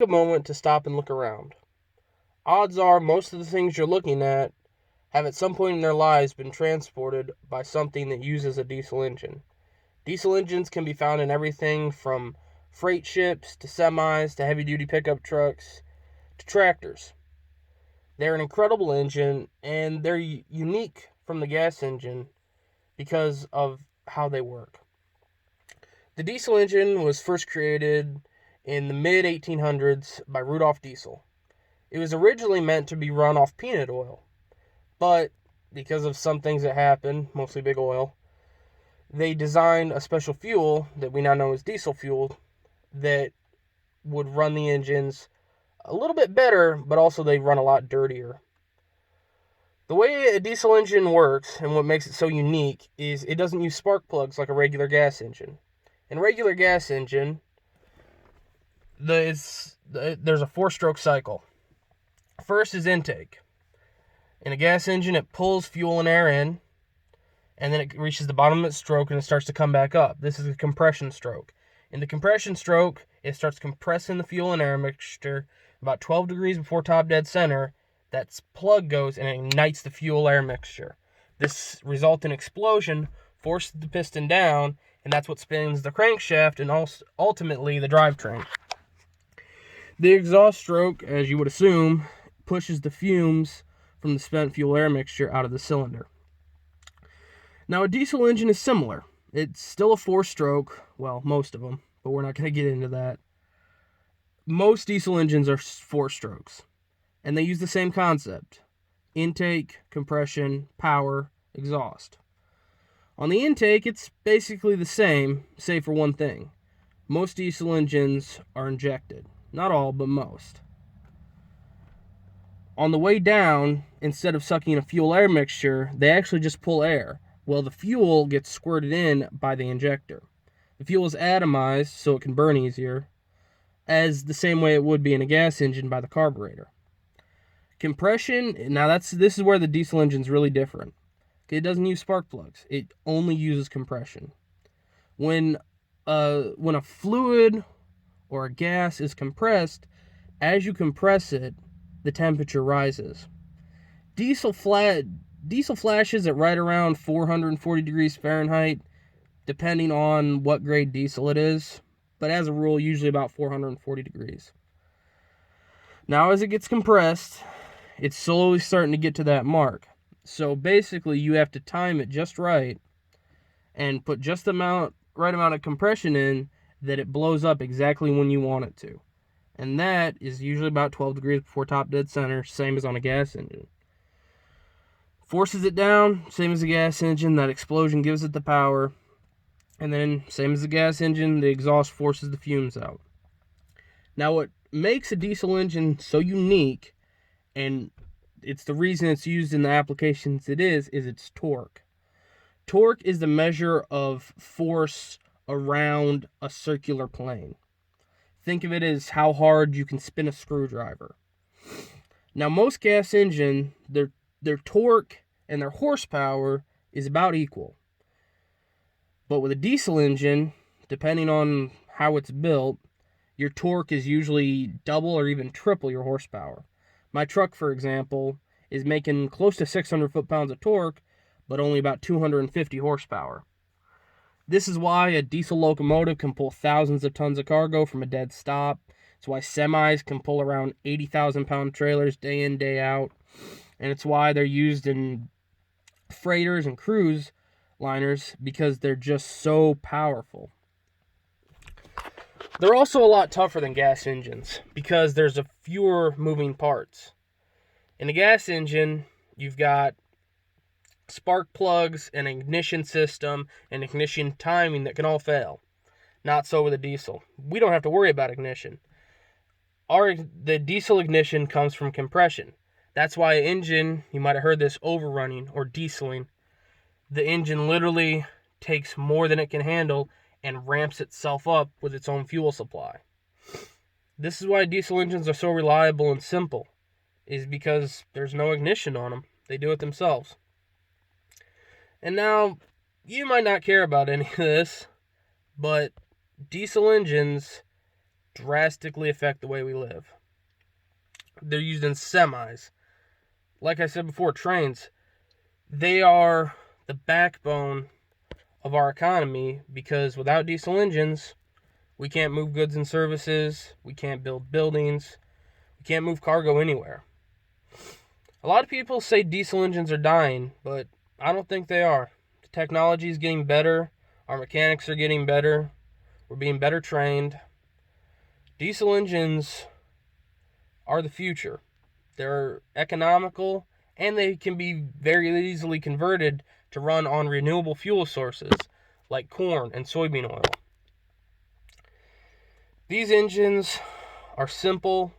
a moment to stop and look around. Odds are most of the things you're looking at have at some point in their lives been transported by something that uses a diesel engine. Diesel engines can be found in everything from freight ships to semis to heavy-duty pickup trucks to tractors. They're an incredible engine, and they're unique from the gas engine because of how they work. The diesel engine was first created in the mid 1800s by Rudolf Diesel. It was originally meant to be run off peanut oil, but because of some things that happened, mostly big oil, they designed a special fuel that we now know as diesel fuel that would run the engines a little bit better, but also they run a lot dirtier. The way a diesel engine works and what makes it so unique is it doesn't use spark plugs like a regular gas engine. In a regular gas engine, there's a four-stroke cycle. First is intake. In a gas engine, it pulls fuel and air in, and then it reaches the bottom of its stroke and it starts to come back up. This is a compression stroke. In the compression stroke, it starts compressing the fuel and air mixture about 12 degrees before top dead center. That plug goes and it ignites the fuel air mixture. This resulting explosion forces the piston down, and that's what spins the crankshaft and ultimately the drivetrain. The exhaust stroke, as you would assume, pushes the fumes from the spent fuel air mixture out of the cylinder. Now, a diesel engine is similar. It's still a four-stroke, well, most of them, but we're not going to get into that. Most diesel engines are four strokes, and they use the same concept: intake, compression, power, exhaust. On the intake, it's basically the same, save for one thing. Most diesel engines are injected. Not all, but most. On the way down, instead of sucking a fuel-air mixture, they actually just pull air. Well, the fuel gets squirted in by the injector. The fuel is atomized so it can burn easier, as the same way it would be in a gas engine by the carburetor. Compression, now this is where the diesel engine is really different. It doesn't use spark plugs. It only uses compression. When a fluid or a gas is compressed, as you compress it, the temperature rises. Diesel flashes at right around 440 degrees Fahrenheit, depending on what grade diesel it is, but as a rule, usually about 440 degrees. Now, as it gets compressed, it's slowly starting to get to that mark. So basically, you have to time it just right and put just the right amount of compression in that it blows up exactly when you want it to. And that is usually about 12 degrees before top dead center, same as on a gas engine. Forces it down, same as a gas engine. That explosion gives it the power. And then, same as the gas engine, the exhaust forces the fumes out. Now, what makes a diesel engine so unique, and it's the reason it's used in the applications it is its torque. Torque is the measure of force around a circular plane. Think of it as how hard you can spin a screwdriver. Now, most gas engines, their torque and their horsepower is about equal. But with a diesel engine, depending on how it's built, your torque is usually double or even triple your horsepower. My truck, for example, is making close to 600 foot-pounds of torque, but only about 250 horsepower. This is why a diesel locomotive can pull thousands of tons of cargo from a dead stop. It's why semis can pull around 80,000-pound trailers day in, day out. And it's why they're used in freighters and cruise liners, because they're just so powerful. They're also a lot tougher than gas engines because there's fewer moving parts. In a gas engine, you've got spark plugs, an ignition system, and ignition timing that can all fail. Not so with a diesel. We don't have to worry about ignition. The diesel ignition comes from compression. That's why an engine, you might have heard this, overrunning or dieseling. The engine literally takes more than it can handle and ramps itself up with its own fuel supply. This is why diesel engines are so reliable and simple, is because there's no ignition on them. They do it themselves. And now, you might not care about any of this, but diesel engines drastically affect the way we live. They're used in semis. Like I said before, trains, they are the backbone of our economy, because without diesel engines, we can't move goods and services, we can't build buildings, we can't move cargo anywhere. A lot of people say diesel engines are dying, but I don't think they are. The technology is getting better, our mechanics are getting better, we're being better trained. Diesel engines are the future. They're economical, and they can be very easily converted to run on renewable fuel sources like corn and soybean oil. These engines are simple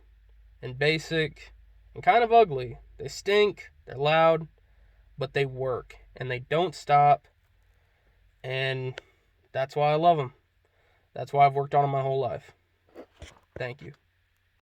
and basic and kind of ugly. They stink, they're loud, but they work and they don't stop, and that's why I love them. That's why I've worked on them my whole life. Thank you.